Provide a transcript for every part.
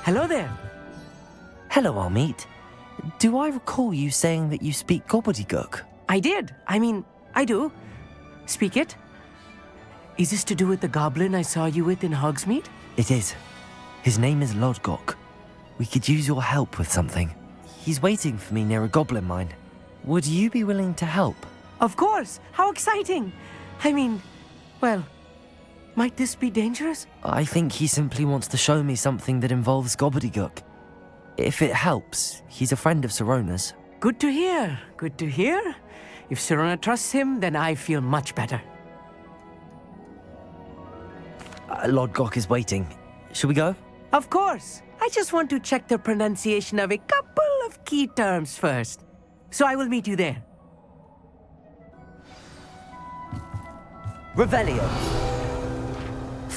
Hello there. Hello, Amit. Do I recall you saying that you speak gobbledygook? I did. I do. Speak it. Is this to do with the goblin I saw you with in Hogsmeade? It is. His name is Lodgok. We could use your help with something. He's waiting for me near a goblin mine. Would you be willing to help? Of course. How exciting. Well, might this be dangerous? I think he simply wants to show me something that involves gobbledygook. If it helps, he's a friend of Sirona's. Good to hear. Good to hear. If Sirona trusts him, then I feel much better. Lodgok is waiting. Shall we go? Of course. I just want to check the pronunciation of a couple of key terms first. So I will meet you there. Revelio.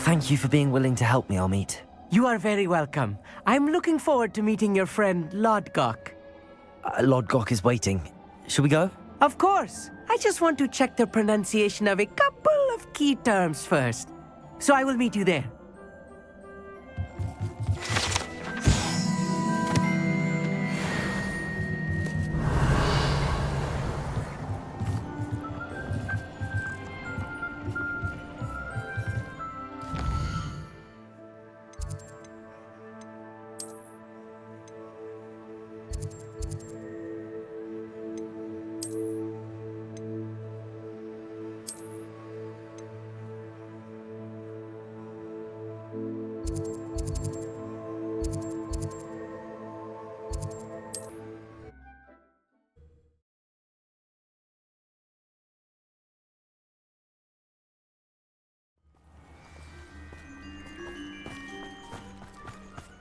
Thank you for being willing to help me, Amit. You are very welcome. I'm looking forward to meeting your friend, Lodgok. Lodgok is waiting. Shall we go? Of course. I just want to check the pronunciation of a couple of key terms first. So I will meet you there.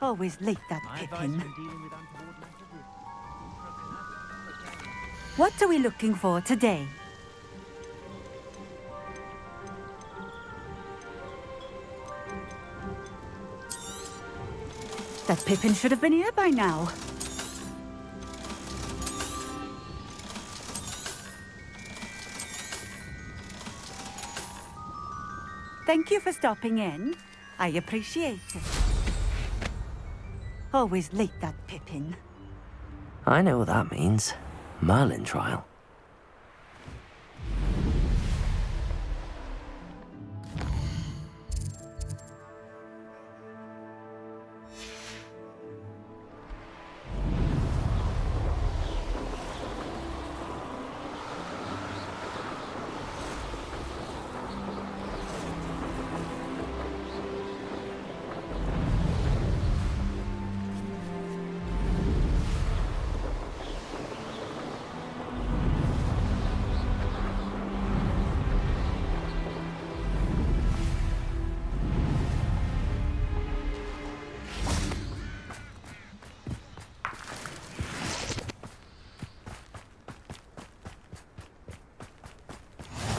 Always late, that Pippin. What are we looking for today? That Pippin should have been here by now. Thank you for stopping in. I appreciate it. Always late, that Pippin. I know what that means. Merlin trial.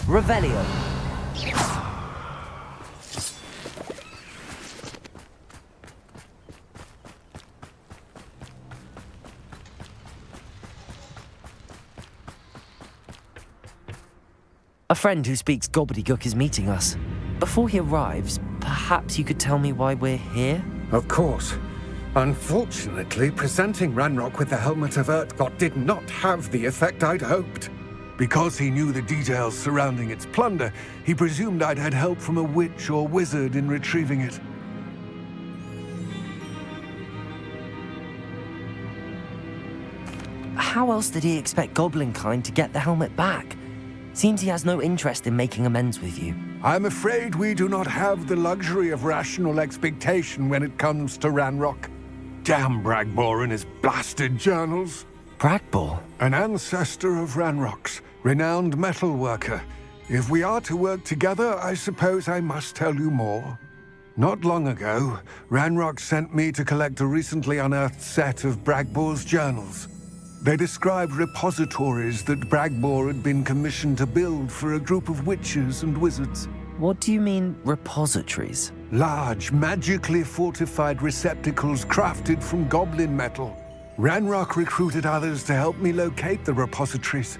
Revelio. A friend who speaks gobbledygook is meeting us. Before he arrives, perhaps you could tell me why we're here? Of course. Unfortunately, presenting Ranrock with the Helmet of Urtkot did not have the effect I'd hoped. Because he knew the details surrounding its plunder, he presumed I'd had help from a witch or wizard in retrieving it. How else did he expect Goblinkind to get the helmet back? Seems he has no interest in making amends with you. I'm afraid we do not have the luxury of rational expectation when it comes to Ranrock. Damn Bragbor and his blasted journals. Bragbor? An ancestor of Ranrock's, renowned metal worker. If we are to work together, I suppose I must tell you more. Not long ago, Ranrock sent me to collect a recently unearthed set of Bragbor's journals. They described repositories that Bragbor had been commissioned to build for a group of witches and wizards. What do you mean, repositories? Large, magically fortified receptacles crafted from goblin metal. Ranrock recruited others to help me locate the repositories.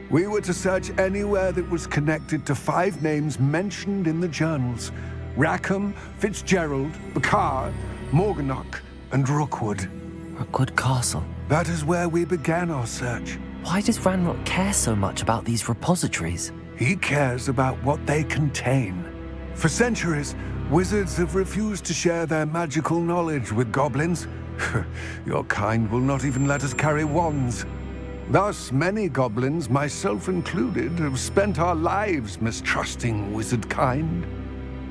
We were to search anywhere that was connected to 5 names mentioned in the journals: Rackham, Fitzgerald, Bakar, Morganach, and Rookwood. Rookwood Castle. That is where we began our search. Why does Ranrock care so much about these repositories? He cares about what they contain. For centuries, wizards have refused to share their magical knowledge with goblins. Your kind will not even let us carry wands. Thus, many goblins, myself included, have spent our lives mistrusting wizard kind.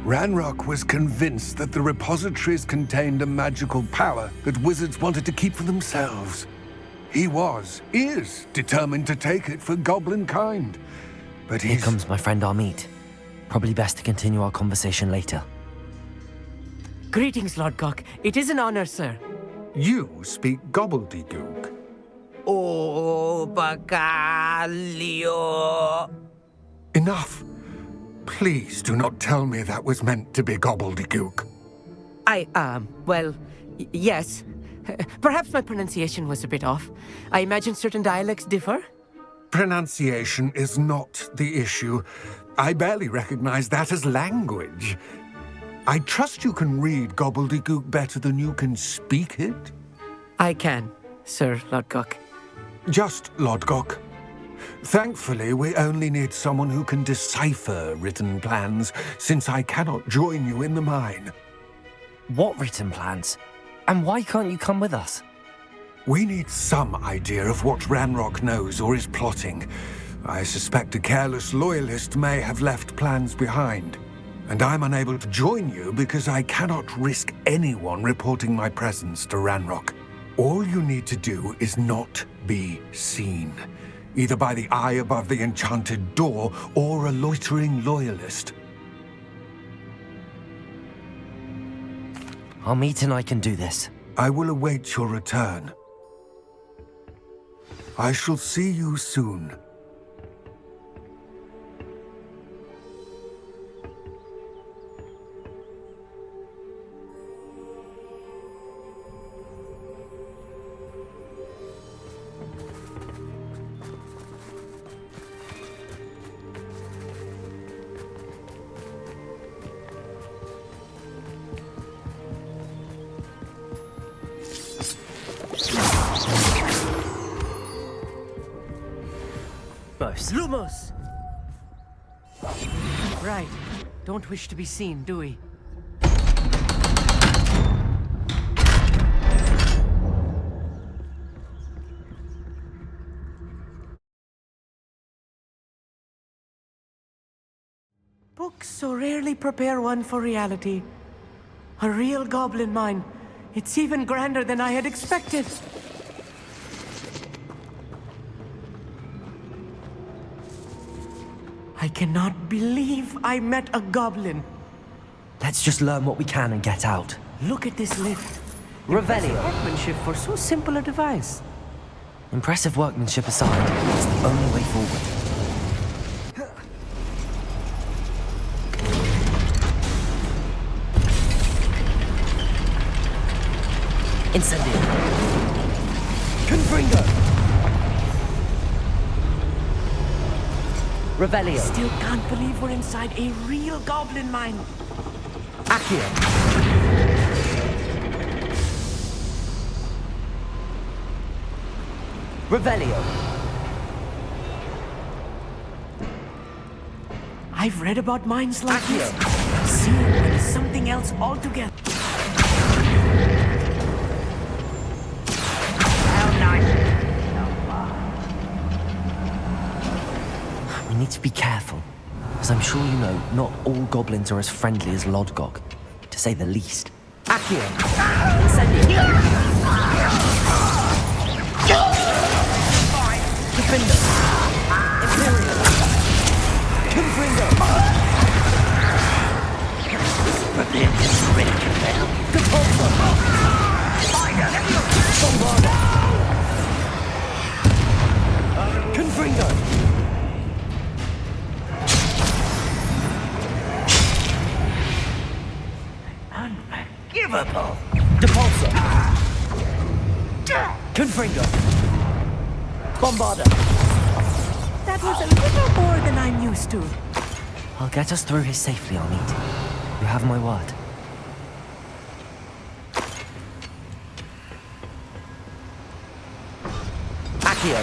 Ranrock was convinced that the repositories contained a magical power that wizards wanted to keep for themselves. He is determined to take it for goblin kind. But Here comes my friend Amit. Probably best to continue our conversation later. Greetings, Lord Gok. It is an honor, sir. You speak gobbledygook. Oh, Bacalio. Enough. Please do not tell me that was meant to be gobbledygook. Well, yes. Perhaps my pronunciation was a bit off. I imagine certain dialects differ. Pronunciation is not the issue. I barely recognize that as language. I trust you can read gobbledygook better than you can speak it? I can, Sir Lord Gok. Just Lord Gok. Thankfully, we only need someone who can decipher written plans, since I cannot join you in the mine. What written plans? And why can't you come with us? We need some idea of what Ranrock knows or is plotting. I suspect a careless loyalist may have left plans behind. And I'm unable to join you because I cannot risk anyone reporting my presence to Ranrock. All you need to do is not be seen, either by the eye above the enchanted door or a loitering loyalist. Amit and I can do this. I will await your return. I shall see you soon. Lumos! Right. Don't wish to be seen, do we? Books so rarely prepare one for reality. A real goblin mine. It's even grander than I had expected. I cannot believe I met a goblin. Let's just learn what we can and get out. Look at this lift. Revelio. Workmanship for so simple a device. Impressive workmanship aside, it's the only way forward. Incendio. Confringo. Revelio. Still can't believe we're inside a real goblin mine. Accio. Revelio. I've read about mines like this. Seeing one is something else altogether. We need to be careful. As I'm sure you know, not all goblins are as friendly as Lodgok, to say the least. Accio. Incendio. Defender. Imperial. Confringo. Compulsor. Bombarda. Confringo. Unforgivable. Depulsor. Confringo. Bombarda. That was a little more than I'm used to. I'll get us through here safely, Amit. You have my word. Accio.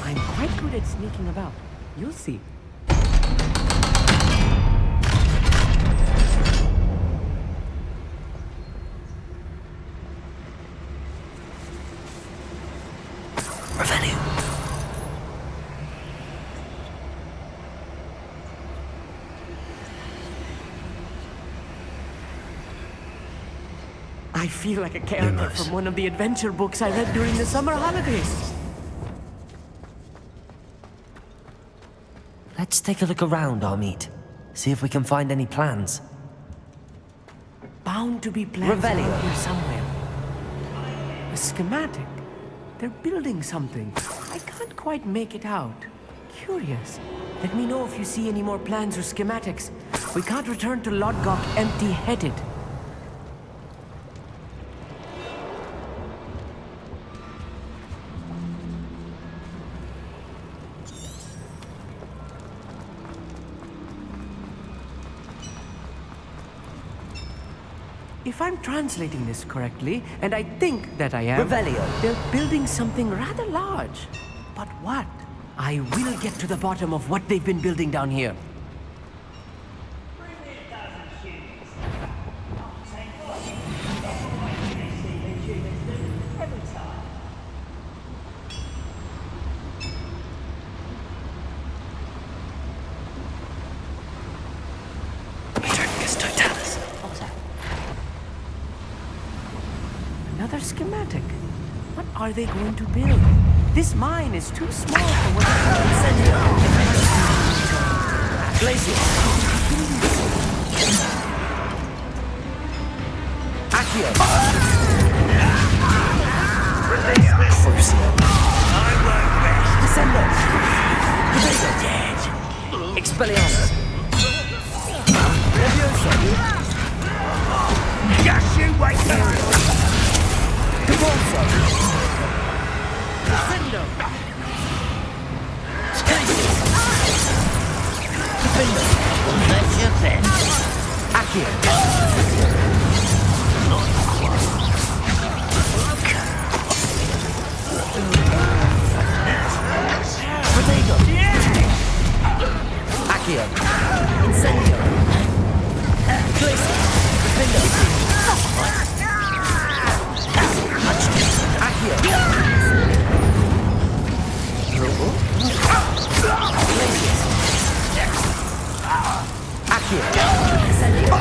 I'm quite good at sneaking about. You'll see. Revelio. I feel like a character Lumos. from one of the adventure books I read during the summer holidays. Let's take a look around, Armit. See if we can find any plans. Bound to be plans Revelio. around here somewhere. A schematic. They're building something. I can't quite make it out. Curious. Let me know if you see any more plans or schematics. We can't return to Lodgok empty-headed. If I'm translating this correctly, and I think that I am, Revelio. they're building something rather large. But what? I will get to the bottom of what they've been building down here. Another schematic. What are they going to build? This mine is too small for what Glacier. Accio. Crucial. Descendo. Dead. Expelliarmus. Levioso. Yashi, wait there! Caborso. Descendo. Defender. That's your best. Accio. Protego. Accio. Incendio. Glacier. Defender. Accio. Accio. Incendio.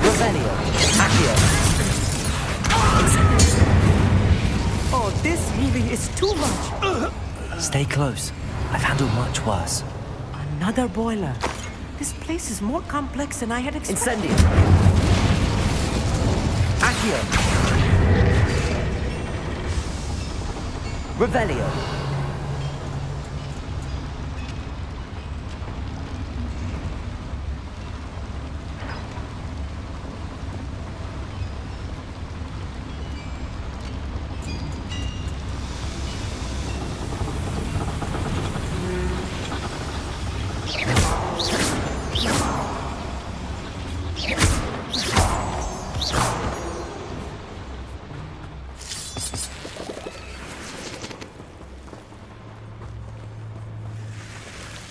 Revelio. Accio. Oh, this really is too much. Stay close. I've handled much worse. Another boiler. This place is more complex than I had expected. Incendio. Accio. Revelio.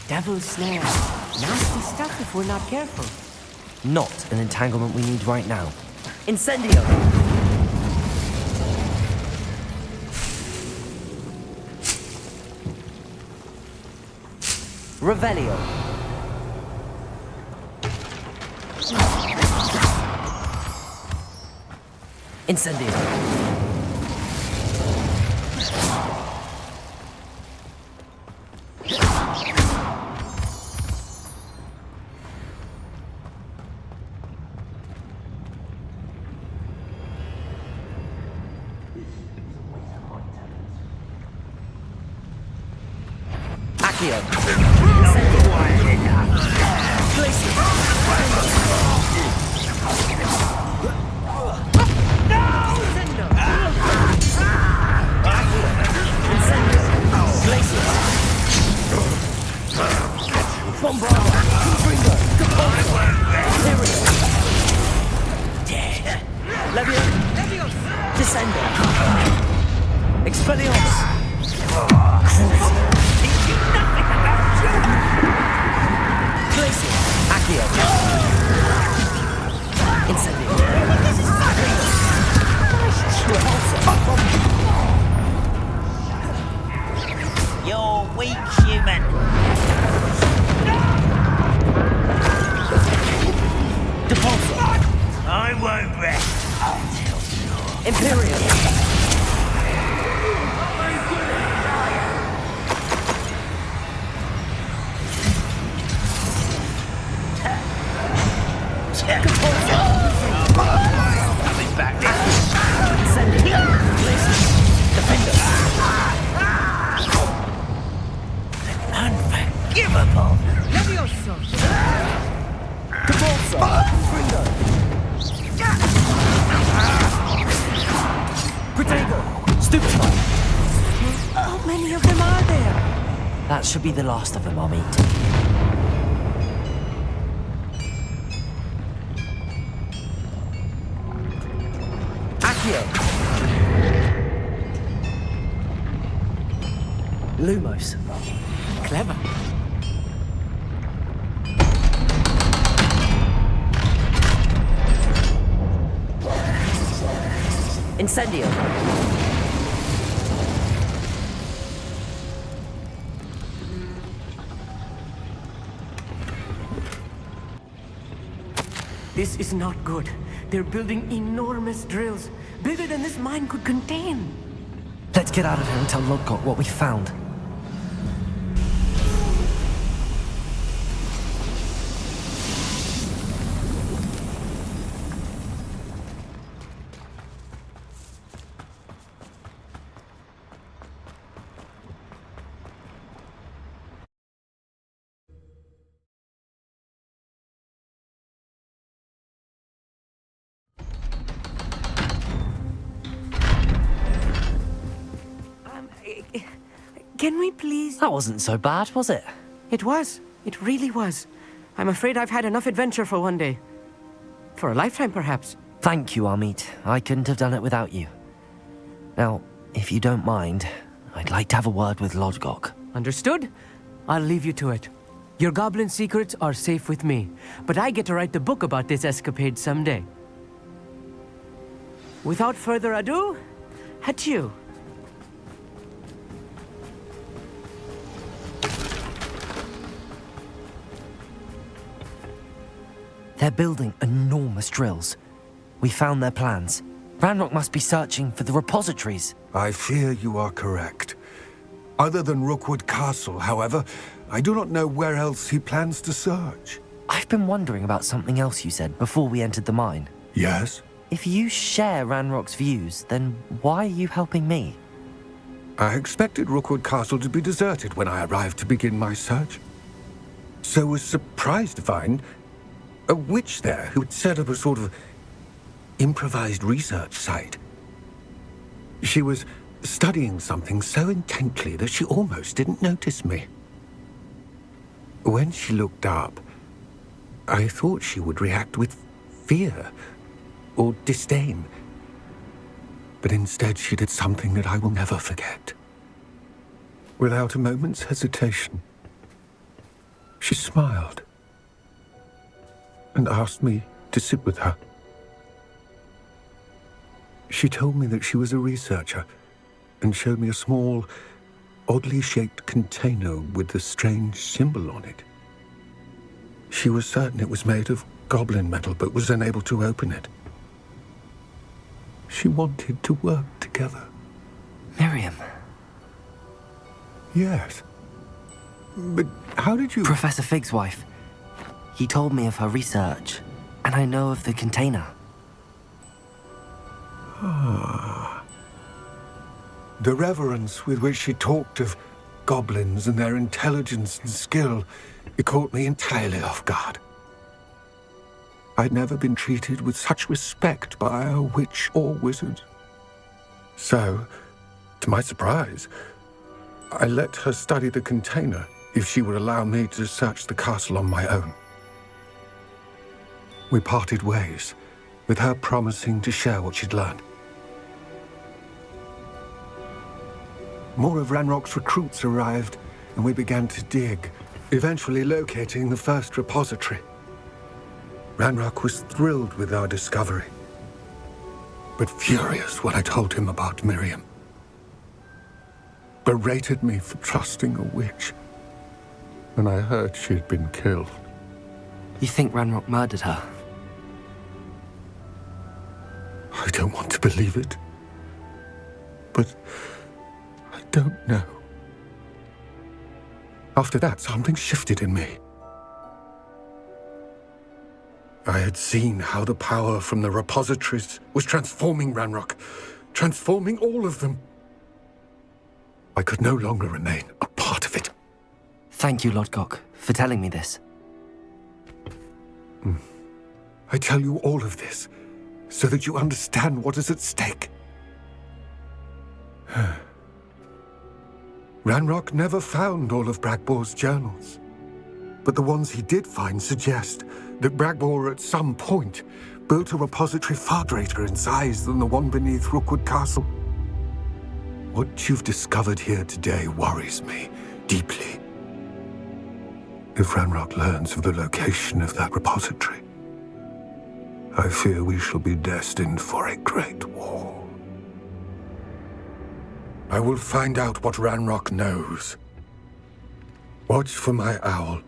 Devil's snare. Nasty stuff if we're not careful. Not an entanglement we need right now. Incendio. Revelio. Incendio. Accio. Incendio. Glacier. Accio. Incendio. Glacier. Leviosa! Descender! Expelliarmus! Glacier! Accio! Incendio! You're weak, human. Depulsor! I won't rest until you're... Imperium! Coming back now. Incendio! Glacier! Defender! Unforgivable. Depulsor! Frindo! Protego! Stupefy! How many of them are there? That should be the last of them, I'll meet. Accio! Lumos. Clever. Incendio. This is not good. They're building enormous drills, bigger than this mine could contain. Let's get out of here and tell Lodgok what we found. Can we please? That wasn't so bad, was it? It was. It really was. I'm afraid I've had enough adventure for one day. For a lifetime, perhaps. Thank you, Amit. I couldn't have done it without you. Now, if you don't mind, I'd like to have a word with Lodgok. Understood? I'll leave you to it. Your goblin secrets are safe with me, but I get to write the book about this escapade someday. Without further ado, adieu. They're building enormous drills. We found their plans. Ranrock must be searching for the repositories. I fear you are correct. Other than Rookwood Castle, however, I do not know where else he plans to search. I've been wondering about something else you said before we entered the mine. Yes? If you share Ranrock's views, then why are you helping me? I expected Rookwood Castle to be deserted when I arrived to begin my search. So was surprised to find a witch there who had set up a sort of improvised research site. She was studying something so intently that she almost didn't notice me. When she looked up, I thought she would react with fear or disdain. But instead she did something that I will never forget. Without a moment's hesitation, she smiled and asked me to sit with her. She told me that she was a researcher and showed me a small, oddly shaped container with a strange symbol on it. She was certain it was made of goblin metal, but was unable to open it. She wanted to work together. Miriam. Yes. But how did you... Professor Fig's wife. He told me of her research, and I know of the container. Ah. The reverence with which she talked of goblins and their intelligence and skill, it caught me entirely off guard. I'd never been treated with such respect by a witch or wizard. So, to my surprise, I let her study the container if she would allow me to search the castle on my own. We parted ways, with her promising to share what she'd learned. More of Ranrock's recruits arrived, and we began to dig, eventually locating the first repository. Ranrock was thrilled with our discovery, but furious when I told him about Miriam. Berated me for trusting a witch when I heard she'd been killed. You think Ranrock murdered her? I don't want to believe it, but I don't know. After that, something shifted in me. I had seen how the power from the repositories was transforming Ranrock, transforming all of them. I could no longer remain a part of it. Thank you, Lodgok, for telling me this. I tell you all of this so that you understand what is at stake. Ranrock never found all of Bragbor's journals, but the ones he did find suggest that Bragbor at some point built a repository far greater in size than the one beneath Rookwood Castle. What you've discovered here today worries me deeply. If Ranrock learns of the location of that repository, I fear we shall be destined for a great war. I will find out what Ranrock knows. Watch for my owl.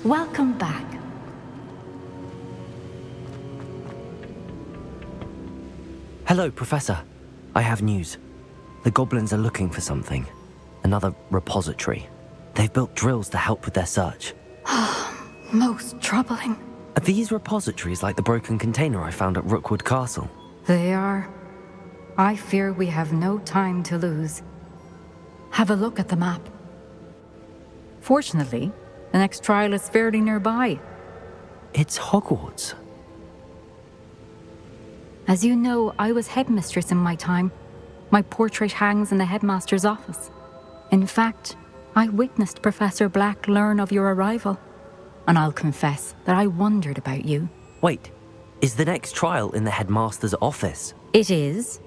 Welcome back. Hello, Professor. I have news. The goblins are looking for something. Another repository. They've built drills to help with their search. Most troubling. Are these repositories like the broken container I found at Rookwood Castle? They are. I fear we have no time to lose. Have a look at the map. Fortunately, the next trial is fairly nearby. It's Hogwarts. As you know, I was headmistress in my time. My portrait hangs in the headmaster's office. In fact, I witnessed Professor Black learn of your arrival. And I'll confess that I wondered about you. Wait, is the next trial in the headmaster's office? It is.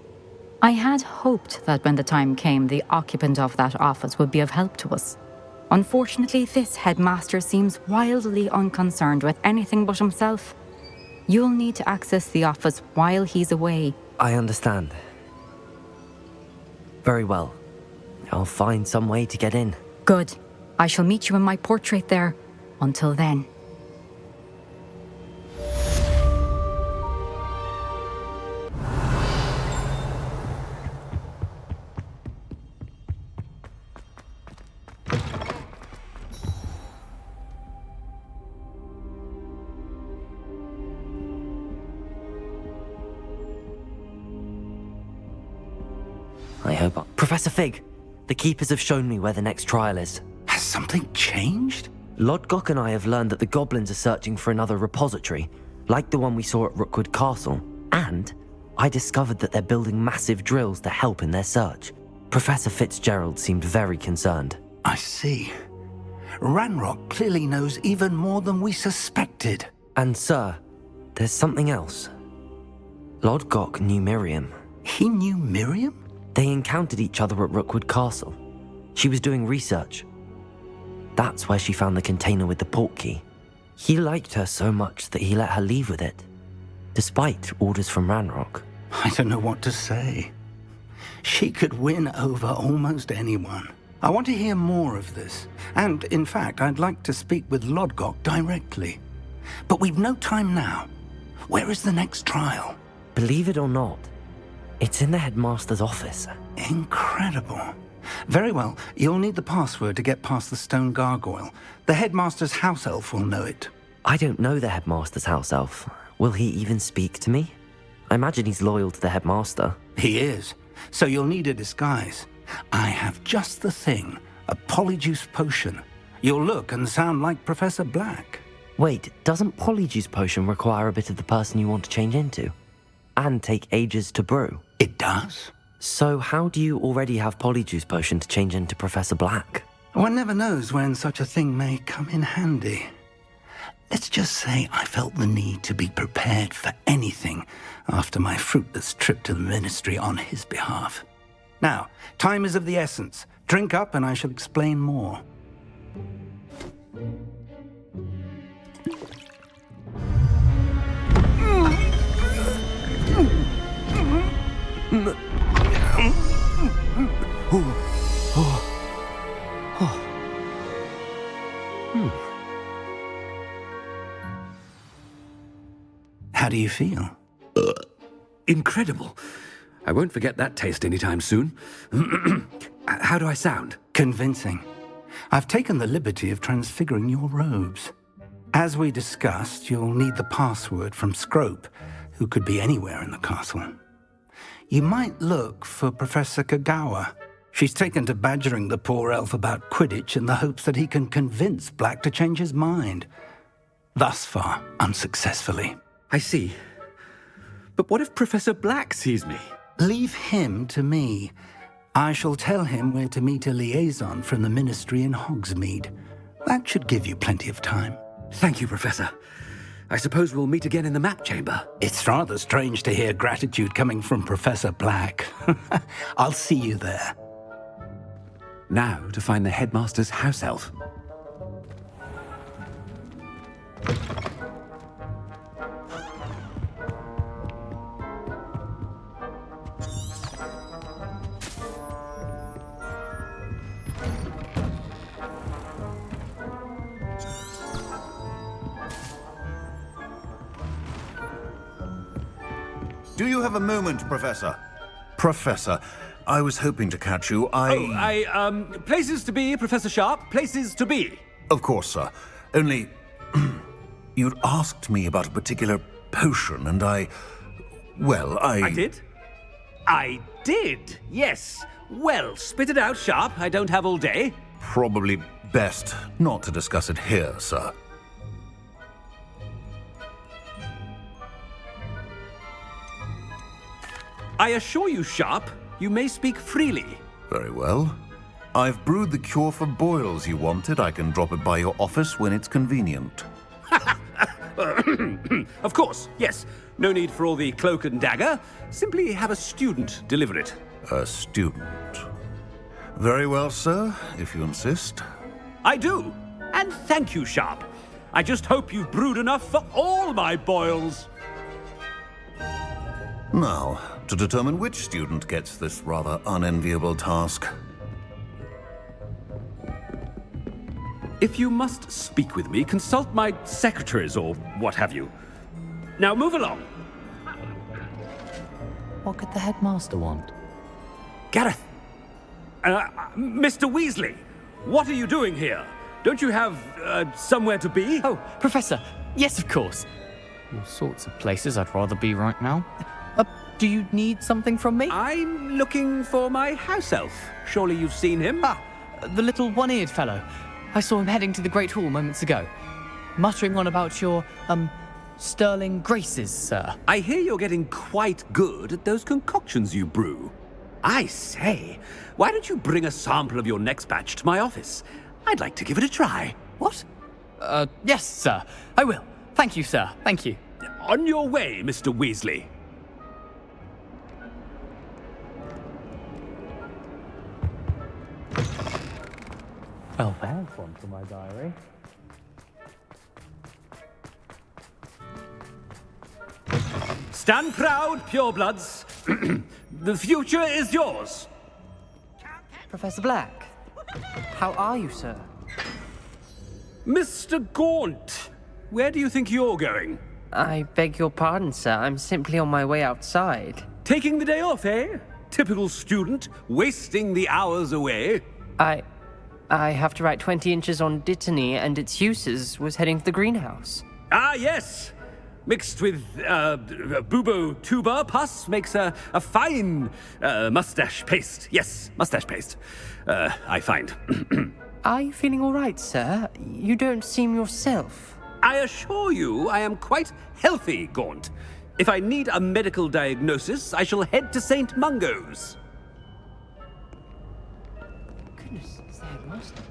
I had hoped that when the time came, the occupant of that office would be of help to us. Unfortunately, this headmaster seems wildly unconcerned with anything but himself. You'll need to access the office while he's away. I understand. Very well. I'll find some way to get in. Good. I shall meet you in my portrait there. Until then. I hope Professor Fig, the Keepers have shown me where the next trial is. Has something changed? Lodgok and I have learned that the goblins are searching for another repository, like the one we saw at Rookwood Castle. And I discovered that they're building massive drills to help in their search. Professor Fitzgerald seemed very concerned. I see. Ranrock clearly knows even more than we suspected. And sir, there's something else. Lodgok knew Miriam. He knew Miriam? They encountered each other at Rookwood Castle. She was doing research. That's where she found the container with the portkey. He liked her so much that he let her leave with it, despite orders from Ranrock. I don't know what to say. She could win over almost anyone. I want to hear more of this. And, in fact, I'd like to speak with Lodgok directly. But we've no time now. Where is the next trial? Believe it or not, it's in the headmaster's office. Incredible. Very well, you'll need the password to get past the stone gargoyle. The headmaster's house elf will know it. I don't know the headmaster's house elf. Will he even speak to me? I imagine he's loyal to the headmaster. He is. So you'll need a disguise. I have just the thing. A polyjuice potion. You'll look and sound like Professor Black. Wait, doesn't Polyjuice Potion require a bit of the person you want to change into? And take ages to brew? It does. So how do you already have Polyjuice Potion to change into Professor Black? One never knows when such a thing may come in handy. Let's just say I felt the need to be prepared for anything after my fruitless trip to the Ministry on his behalf. Now, time is of the essence. Drink up and I shall explain more. How do you feel? Incredible. I won't forget that taste anytime soon. How do I sound? Convincing. I've taken the liberty of transfiguring your robes. As we discussed, you'll need the password from Scrope, who could be anywhere in the castle. You might look for Professor Kagawa. She's taken to badgering the poor elf about Quidditch in the hopes that he can convince Black to change his mind. Thus far, unsuccessfully. I see. But what if Professor Black sees me? Leave him to me. I shall tell him where to meet a liaison from the Ministry in Hogsmeade. That should give you plenty of time. Thank you, Professor. I suppose we'll meet again in the map chamber. It's rather strange to hear gratitude coming from Professor Black. I'll see you there. Now to find the headmaster's house elf. Do you have a moment, Professor? Professor, I was hoping to catch you. Places to be, Professor Sharp. Places to be. Of course, sir. Only... you'd asked me about a particular potion, and I did? I did, yes. Well, spit it out, Sharp. I don't have all day. Probably best not to discuss it here, sir. I assure you, Sharp, you may speak freely. Very well. I've brewed the cure for boils you wanted. I can drop it by your office when it's convenient. Of course, yes. No need for all the cloak and dagger. Simply have a student deliver it. A student. Very well, sir, if you insist. I do. And thank you, Sharp. I just hope you've brewed enough for all my boils. Now, to determine which student gets this rather unenviable task. If you must speak with me, consult my secretaries or what have you. Now move along. What could the headmaster want? Gareth! Mr. Weasley, what are you doing here? Don't you have, somewhere to be? Oh, Professor, yes, of course. All sorts of places I'd rather be right now. Do you need something from me? I'm looking for my house elf. Surely you've seen him? Ah, the little one-eared fellow. I saw him heading to the Great Hall moments ago, muttering on about your, sterling graces, sir. I hear you're getting quite good at those concoctions you brew. I say, why don't you bring a sample of your next batch to my office? I'd like to give it a try. What? Yes, sir. I will. Thank you, sir. Thank you. On your way, Mr. Weasley. Oh, there's one for my diary. Stand proud, purebloods. The future is yours. Professor Black, how are you, sir? Mr. Gaunt, where do you think you're going? I beg your pardon, sir. I'm simply on my way outside. Taking the day off, eh? Typical student, wasting the hours away. I have to write 20 inches on Dittany and its uses. Was heading to the greenhouse. Ah, yes. mixed with bubo tuber pus makes a fine mustache paste. Yes, mustache paste. I find. Are you feeling all right, sir? You don't seem yourself. I assure you I am quite healthy, Gaunt. If I need a medical diagnosis, I shall head to St. Mungo's. Goodness, is the headmaster?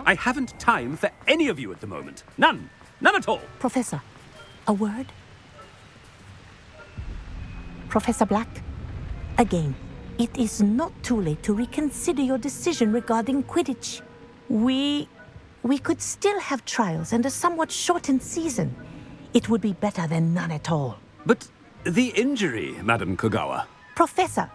I haven't time for any of you at the moment. None. None at all. Professor, a word? Professor Black, again, it is not too late to reconsider your decision regarding Quidditch. We could still have trials and a somewhat shortened season. It would be better than none at all. But the injury, Madam Kogawa. Professor,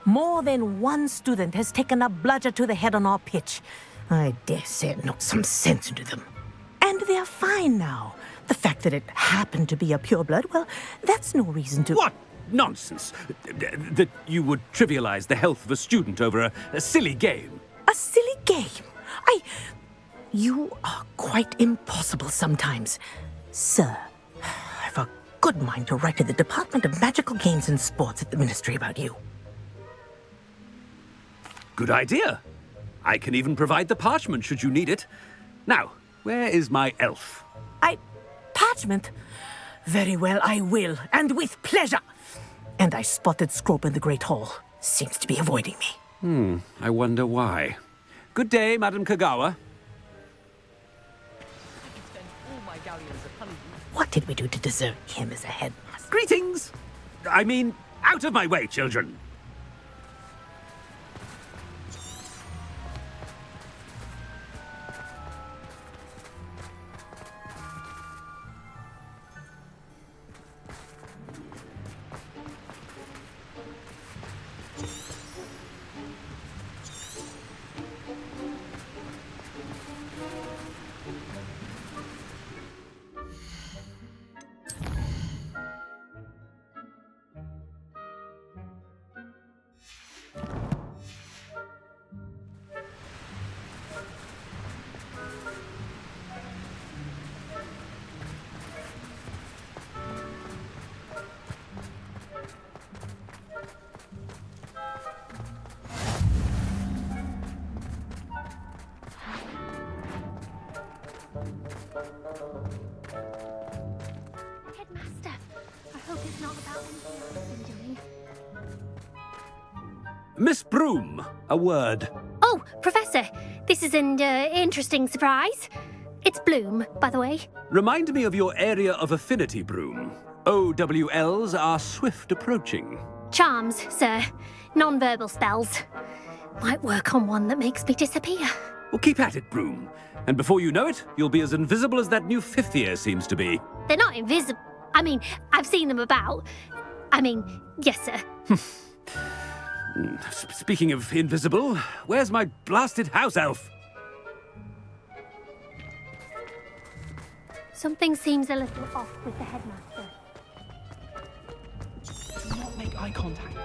more than one student has taken a bludger to the head on our pitch. I dare say it knocked some sense into them. And they're fine now. The fact that it happened to be a pureblood, well, that's no reason to... What nonsense! That you would trivialize the health of a student over a silly game. A silly game? You are quite impossible sometimes. Sir, I've a good mind to write to the Department of Magical Games and Sports at the Ministry about you. Good idea. I can even provide the parchment should you need it. Now, where is my elf? Parchment? Very well, I will, and with pleasure. And I spotted Scrope in the Great Hall. Seems to be avoiding me. I wonder why. Good day, Madam Kogawa. What did we do to deserve him as a headmaster? Greetings! I mean, out of my way, children. Headmaster, I hope it's not about anything I've been doing. Miss Broom, a word. Oh, Professor, this is an interesting surprise. It's Bloom, by the way. Remind me of your area of affinity, Broom. OWLs are swift approaching. Charms, sir. Non-verbal spells. Might work on one that makes me disappear. Well, keep at it, Broom. And before you know it, you'll be as invisible as that new fifth year seems to be. They're not invisible. I mean, I've seen them about. I mean, yes, sir. Speaking of invisible, where's my blasted house elf? Something seems a little off with the headmaster. Do not make eye contact.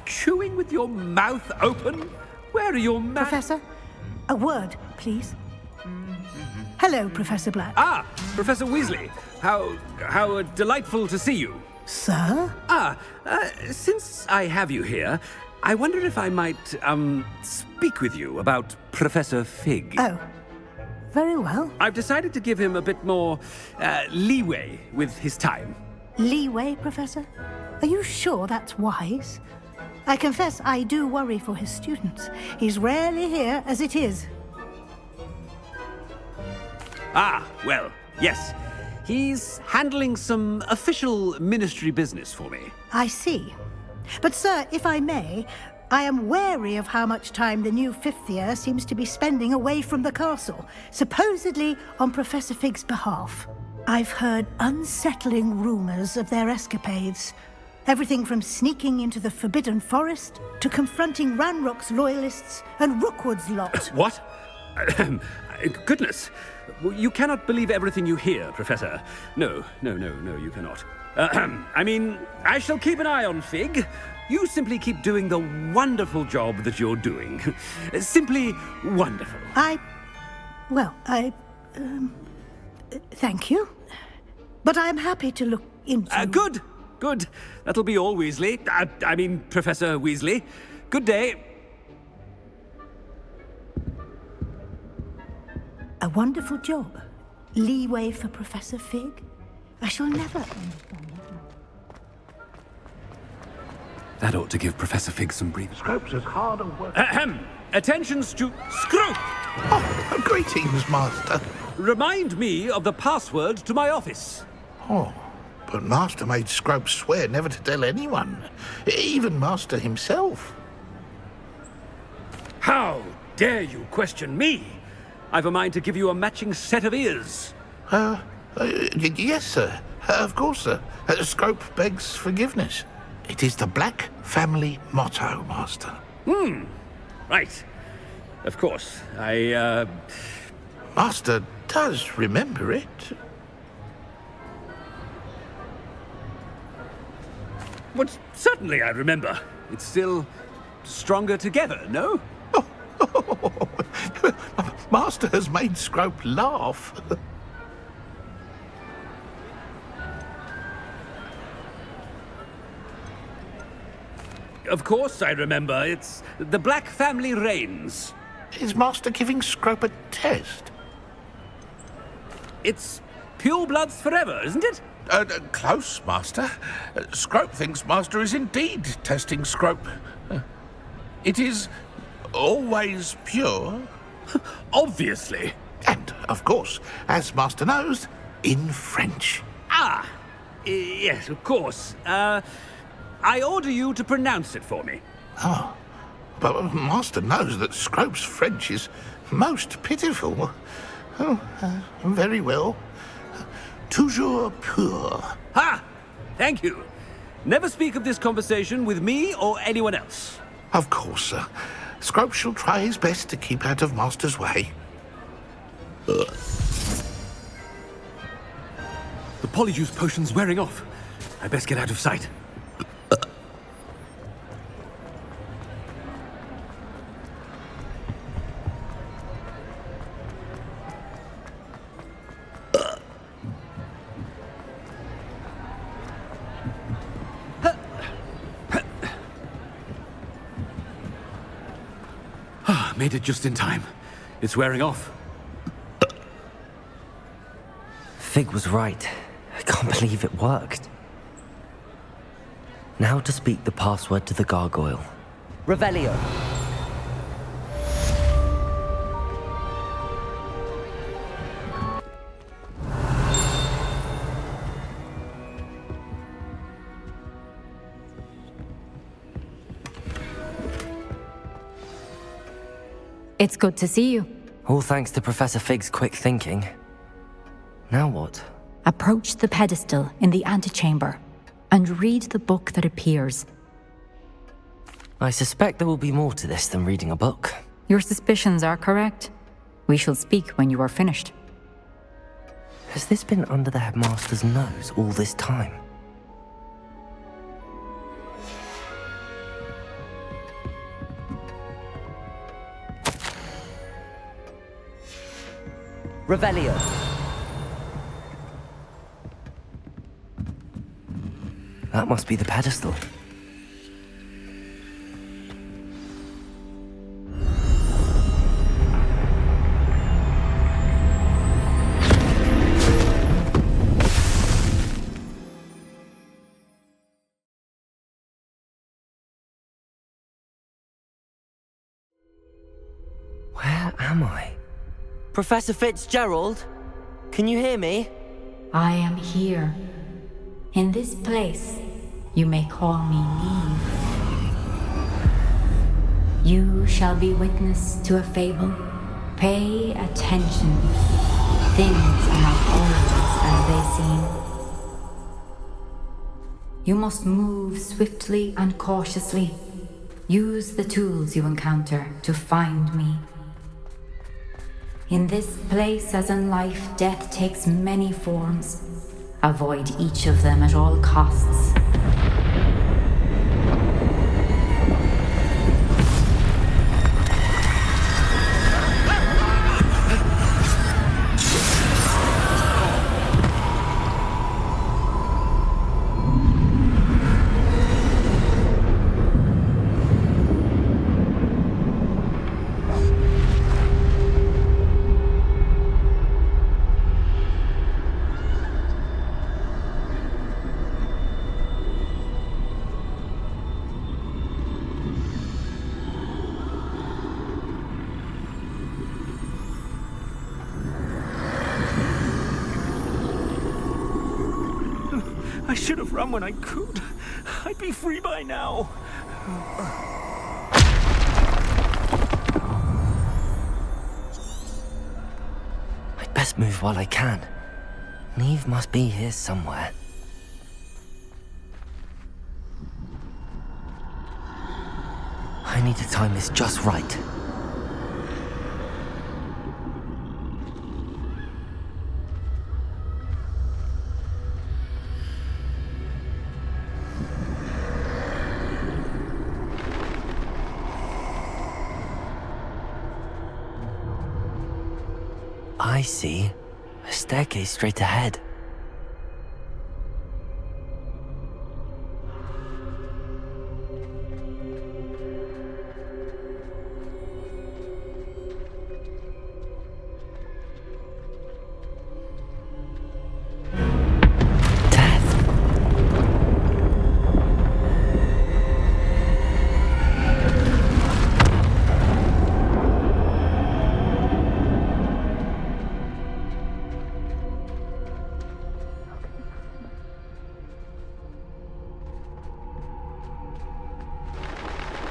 Chewing with your mouth open? Where are your Professor, a word, please. Hello, Professor Black. Ah, Professor Weasley. How delightful to see you. Sir? Since I have you here, I wonder if I might, speak with you about Professor Fig. Oh, very well. I've decided to give him a bit more, leeway with his time. Leeway, Professor? Are you sure that's wise? I confess I do worry for his students. He's rarely here as it is. Ah, well, yes. He's handling some official ministry business for me. I see. But, sir, if I may, I am wary of how much time the new fifth year seems to be spending away from the castle, supposedly on Professor Fig's behalf. I've heard unsettling rumors of their escapades. Everything from sneaking into the Forbidden Forest to confronting Ranrock's loyalists and Rookwood's lot. What? Goodness. You cannot believe everything you hear, Professor. No, you cannot. I mean, I shall keep an eye on Fig. You simply keep doing the wonderful job that you're doing. Simply wonderful. I Well, thank you. But I'm happy to look into... Good. Good. That'll be all, Weasley. I mean, Professor Weasley. Good day. A wonderful job. Leeway for Professor Fig. I shall never understand that. That ought to give Professor Fig some breathing. Scrope's as hard a work... Attention, Scrope! Oh, greetings, Master. Remind me of the password to my office. Oh, but Master made Scrope swear never to tell anyone. Even Master himself. How dare you question me? I've a mind to give you a matching set of ears. Yes, sir. Of course, sir. Scrope begs forgiveness. It is the Black family motto, Master. Right. Of course. Master does remember it. Well, certainly I remember. It's still stronger together, no? Master has made Scrope laugh. Of course I remember. It's the Black family reigns. Is Master giving Scrope a test? It's pure bloods forever, isn't it? Close, Master. Scrope thinks Master is indeed testing Scrope. It is always pure. Obviously. And, of course, as Master knows, in French. Yes, of course. I order you to pronounce it for me. But Master knows that Scrope's French is most pitiful. Very well. Toujours pur. Thank you. Never speak of this conversation with me or anyone else. Of course, sir. Scrope shall try his best to keep out of Master's way. The polyjuice potion's wearing off. I best get out of sight. Made it just in time. It's wearing off. Fig was right. I can't believe it worked. Now to speak the password to the gargoyle. Revelio. It's good to see you. All thanks to Professor Fig's quick thinking. Now what? Approach the pedestal in the antechamber and read the book that appears. I suspect there will be more to this than reading a book. Your suspicions are correct. We shall speak when you are finished. Has this been under the headmaster's nose all this time? Revelio. That must be the pedestal. Where am I? Professor Fitzgerald? Can you hear me? I am here. In this place, you may call me Neve. You shall be witness to a fable. Pay attention. Things are not always as they seem. You must move swiftly and cautiously. Use the tools you encounter to find me. In this place, as in life, death takes many forms. Avoid each of them at all costs. I should have run when I could. I'd be free by now. I'd best move while I can. Neve must be here somewhere. I need to time this just right. I see. A staircase straight ahead.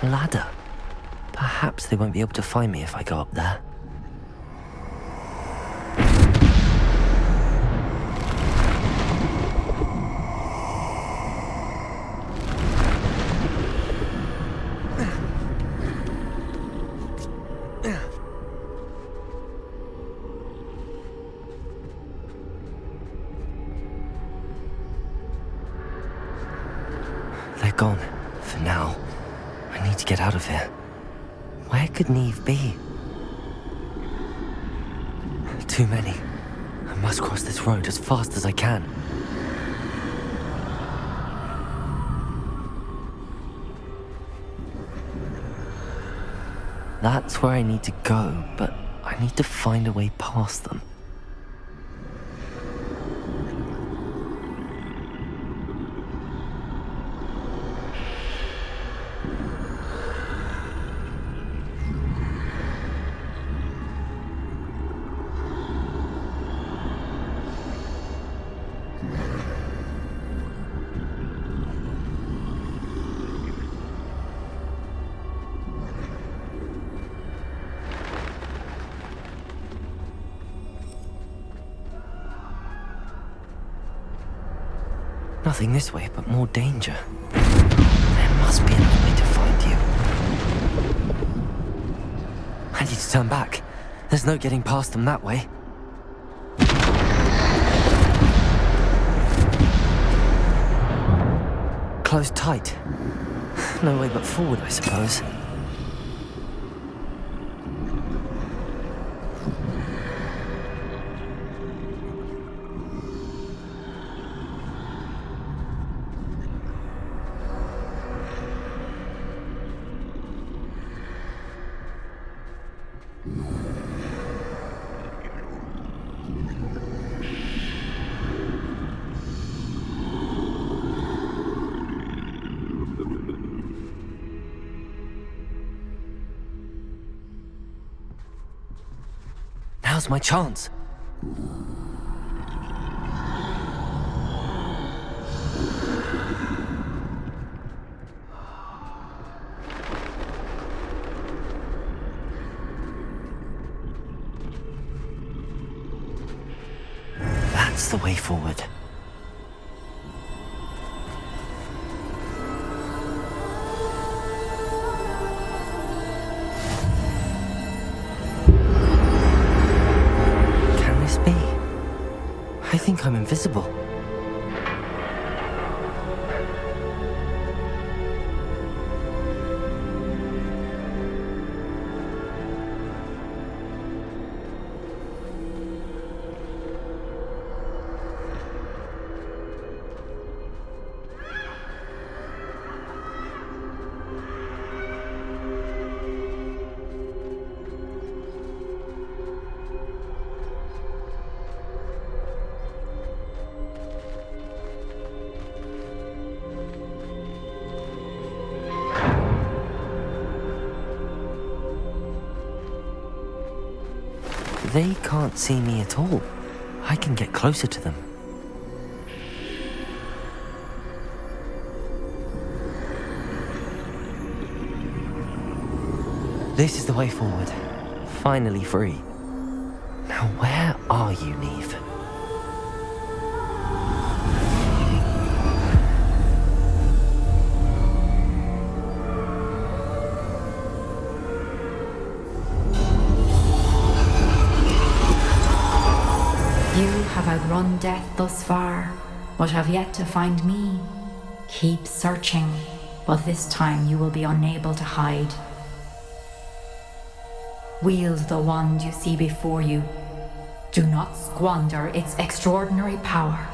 Ladder. Perhaps they won't be able to find me if I go up there. They're gone, for now. I need to get out of here. Where could Neve be? Too many. I must cross this road as fast as I can. That's where I need to go, but I need to find a way past them. Nothing this way, but more danger. There must be another way to find you. I need to turn back. There's no getting past them that way. Closed tight. No way but forward, I suppose. Now's my chance. That's the way forward. I think I'm invisible. They can't see me at all. I can get closer to them. This is the way forward. Finally free. Now where are you, Neve? You have outrun death thus far, but have yet to find me. Keep searching, but this time you will be unable to hide. Wield the wand you see before you. Do not squander its extraordinary power.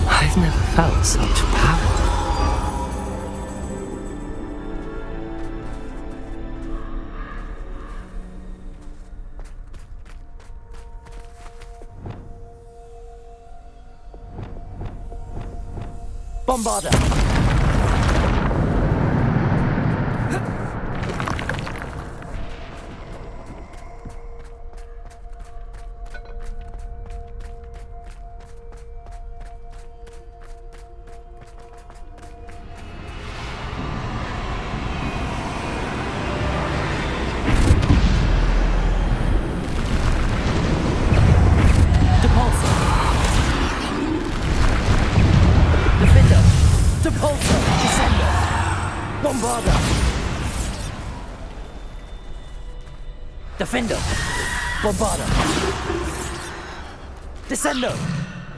I've never felt such power. Bombarder! Defender! Bombarder! Descendo!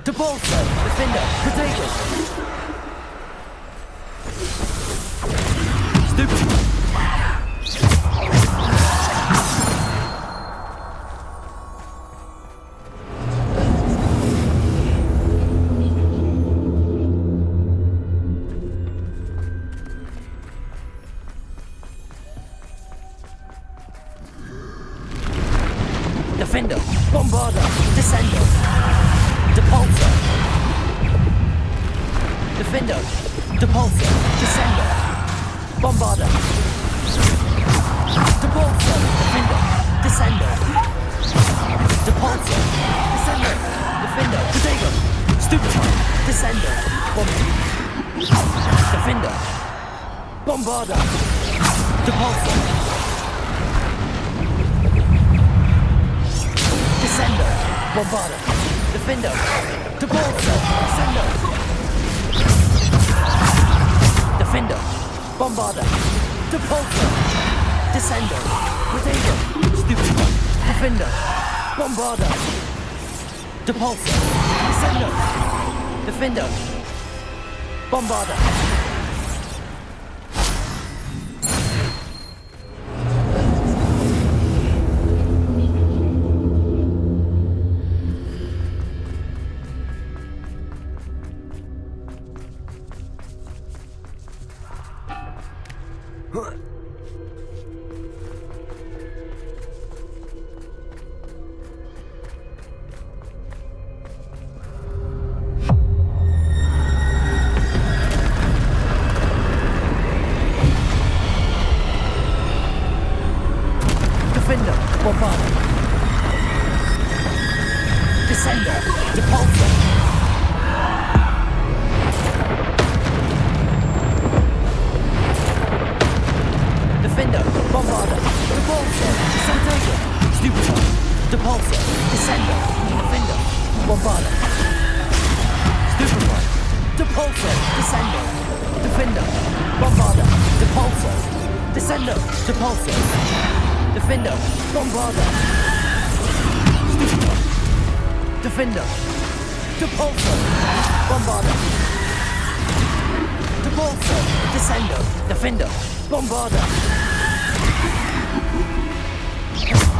Depulso! Defender! Potato! Stupid! Defender, Bombarder, Descendo, Depulso. Defender, Depulso, Descendo, Bombarder. Depulso, Defender, Descendo. Depulso, Descendo, Defender, Potato. Stupid, Descendo, Defender, Bombarder, Depulso. Descendo, Bombarder, Defender, Depulso, Descendo. Defender, Bombarder, Depulso, Descendo, Potato, Stupid, Defender, Bombarder, Depulso, Descendo, Defender, Bombarder. Defender, Bombarder. Descendo, Depulso. Defender, Bombarder, Depulso, Descendo. Stupid, Depulso, Descendo, Defender, Bombarder. Stupid one, Depulso, Descendo, Defender, Bombarder, Depulso, Descendo, Depulso. Defender, Bombarder. Defender, Depulso, Bombarder. Depulso, Descendo, Defender, Bombarder.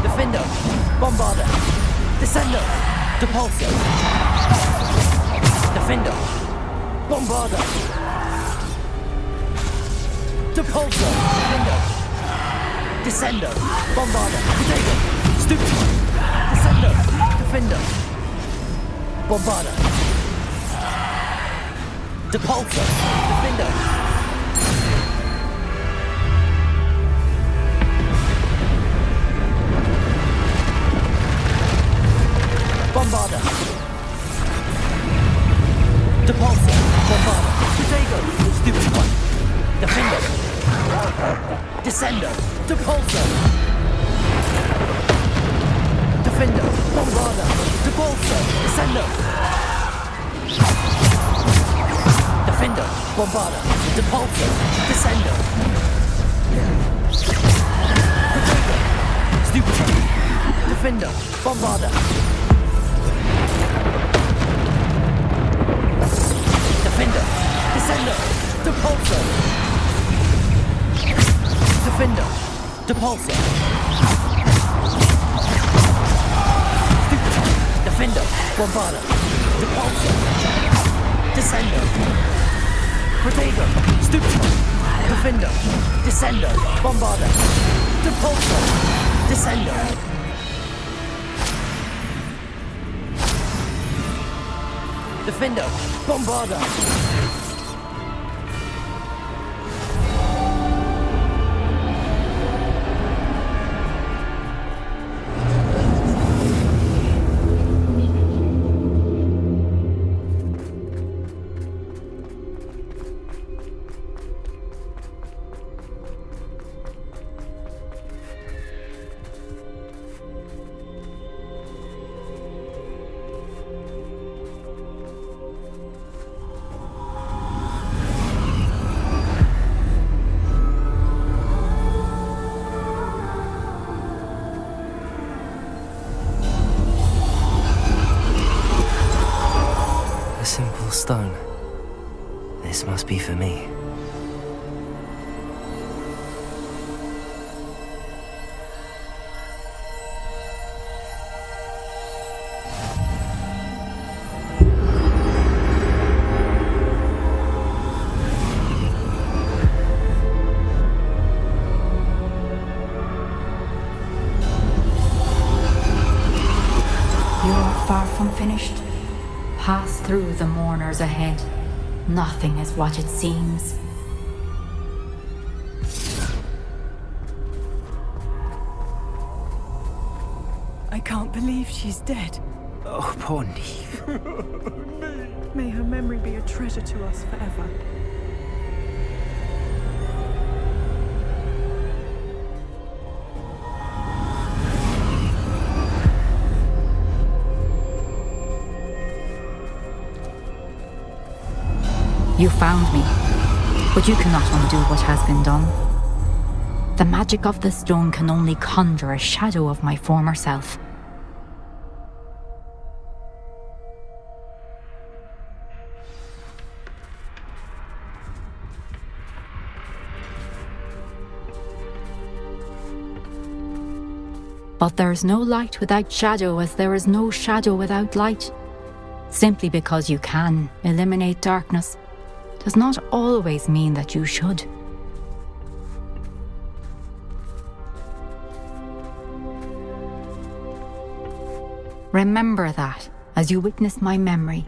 Defender, Bombarder. Descendo, Depulso. Defender, Bombarder. Depulso, Defender. Descendo, Bombarder, Potato, Stupid, Descendo, Defender, Bombarda. Depulsor. Defender. Bombarda. Depulsor. Bombarda. Protego. Stupid one. Defender. Descender. Depulsor. Defender. Bombarda. Depulsor. Descender. Defender. Bombarda. Depulsor. Descender. Protego. Stupid one. Defender. Bombarda. Defender. Descender. Depulsor. Defender. Depulsor. Defender. Bombarda. Depulsor. Descender. Protego. Stupid. Defender. Descender. Bombarda. Depulsor. Descender. Defender. Bombarda. Simple stone. This must be for me. You're far from finished. Pass through the mourners ahead. Nothing is what it seems. I can't believe she's dead. Oh, poor Neve. May her memory be a treasure to us forever. You found me, but you cannot undo what has been done. The magic of the stone can only conjure a shadow of my former self. But there is no light without shadow, as there is no shadow without light. Simply because you can eliminate darkness does not always mean that you should. Remember that as you witness my memory.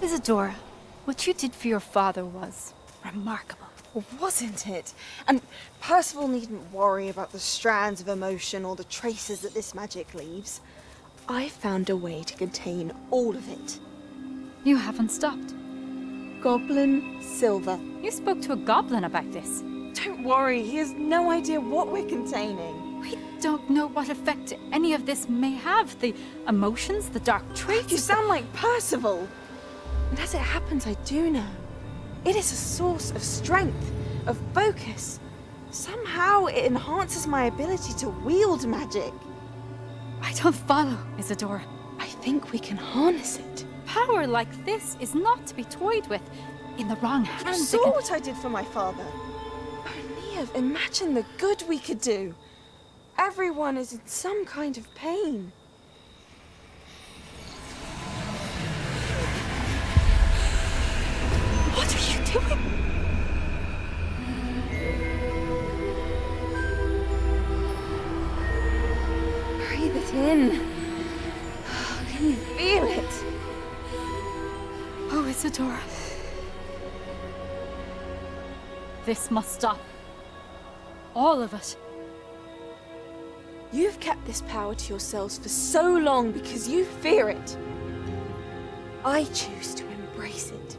Isadora, what you did for your father was remarkable. Well, wasn't it? And Percival needn't worry about the strands of emotion or the traces that this magic leaves. I found a way to contain all of it. You haven't stopped. Goblin Silver. You spoke to a goblin about this. Don't worry, he has no idea what we're containing. We don't know what effect any of this may have. The emotions, the dark traits. You sound like Percival. And as it happens, I do know. It is a source of strength, of focus. Somehow it enhances my ability to wield magic. I don't follow, Isadora. I think we can harness it. Power like this is not to be toyed with. In the wrong You hands, saw what I did for my father. Neve, imagine the good we could do. Everyone is in some kind of pain. What are you doing? Breathe it in. Can you feel it? Oh, Isadora. This must stop. All of it. You've kept this power to yourselves for so long because you fear it. I choose to embrace it.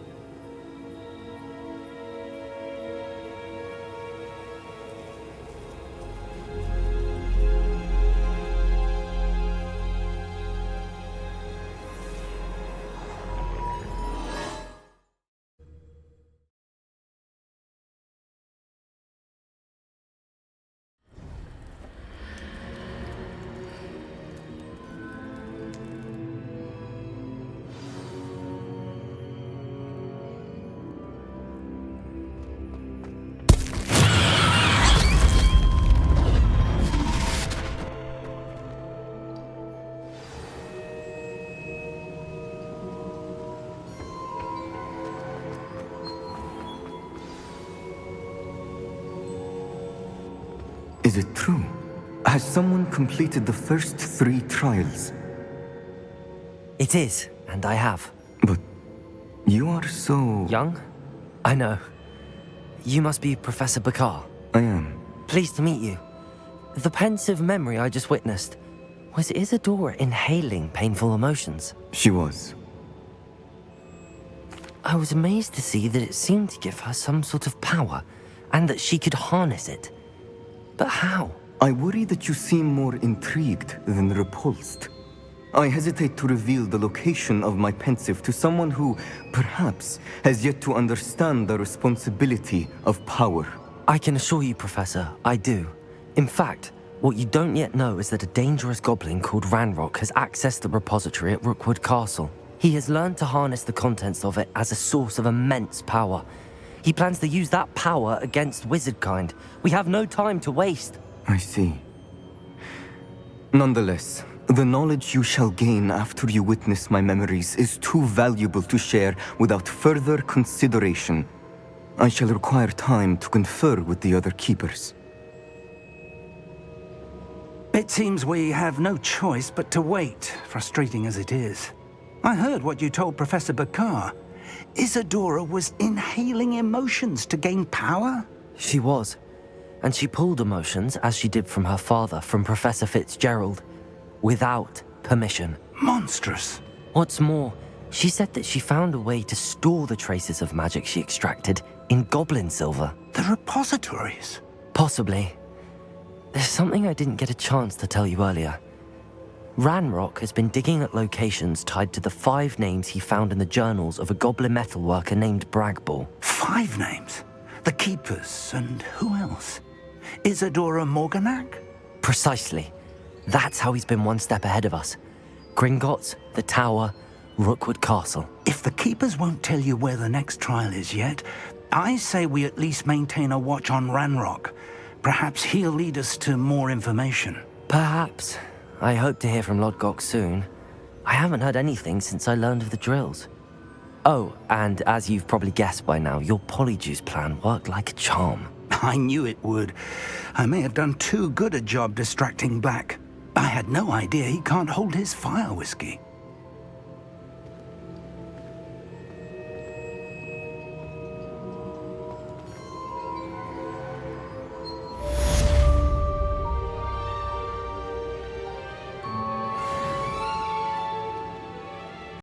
Is it true? Has someone completed the first 3 trials? It is, and I have. But you are so... Young? I know. You must be Professor Bakar. I am. Pleased to meet you. The pensive memory I just witnessed, was Isadora inhaling painful emotions? She was. I was amazed to see that it seemed to give her some sort of power, and that she could harness it. But how? I worry that you seem more intrigued than repulsed. I hesitate to reveal the location of my pensive to someone who, perhaps, has yet to understand the responsibility of power. I can assure you, Professor, I do. In fact, what you don't yet know is that a dangerous goblin called Ranrock has accessed the repository at Rookwood Castle. He has learned to harness the contents of it as a source of immense power. He plans to use that power against wizardkind. We have no time to waste. I see. Nonetheless, the knowledge you shall gain after you witness my memories is too valuable to share without further consideration. I shall require time to confer with the other keepers. It seems we have no choice but to wait, frustrating as it is. I heard what you told Professor Bakar. Isadora was inhaling emotions to gain power? She was. And she pulled emotions, as she did from her father, from Professor Fitzgerald, without permission. Monstrous. What's more, she said that she found a way to store the traces of magic she extracted in goblin silver. The repositories? Possibly. There's something I didn't get a chance to tell you earlier. Ranrock has been digging at locations tied to the 5 names he found in the journals of a goblin metalworker named Bragball. 5 names? The Keepers, and who else? Isadora Morganac? Precisely. That's how he's been one step ahead of us. Gringotts, the Tower, Rookwood Castle. If the Keepers won't tell you where the next trial is yet, I say we at least maintain a watch on Ranrock. Perhaps he'll lead us to more information. Perhaps. I hope to hear from Lodgok soon. I haven't heard anything since I learned of the drills. Oh, and as you've probably guessed by now, your Polyjuice plan worked like a charm. I knew it would. I may have done too good a job distracting Black. I had no idea he can't hold his fire whiskey.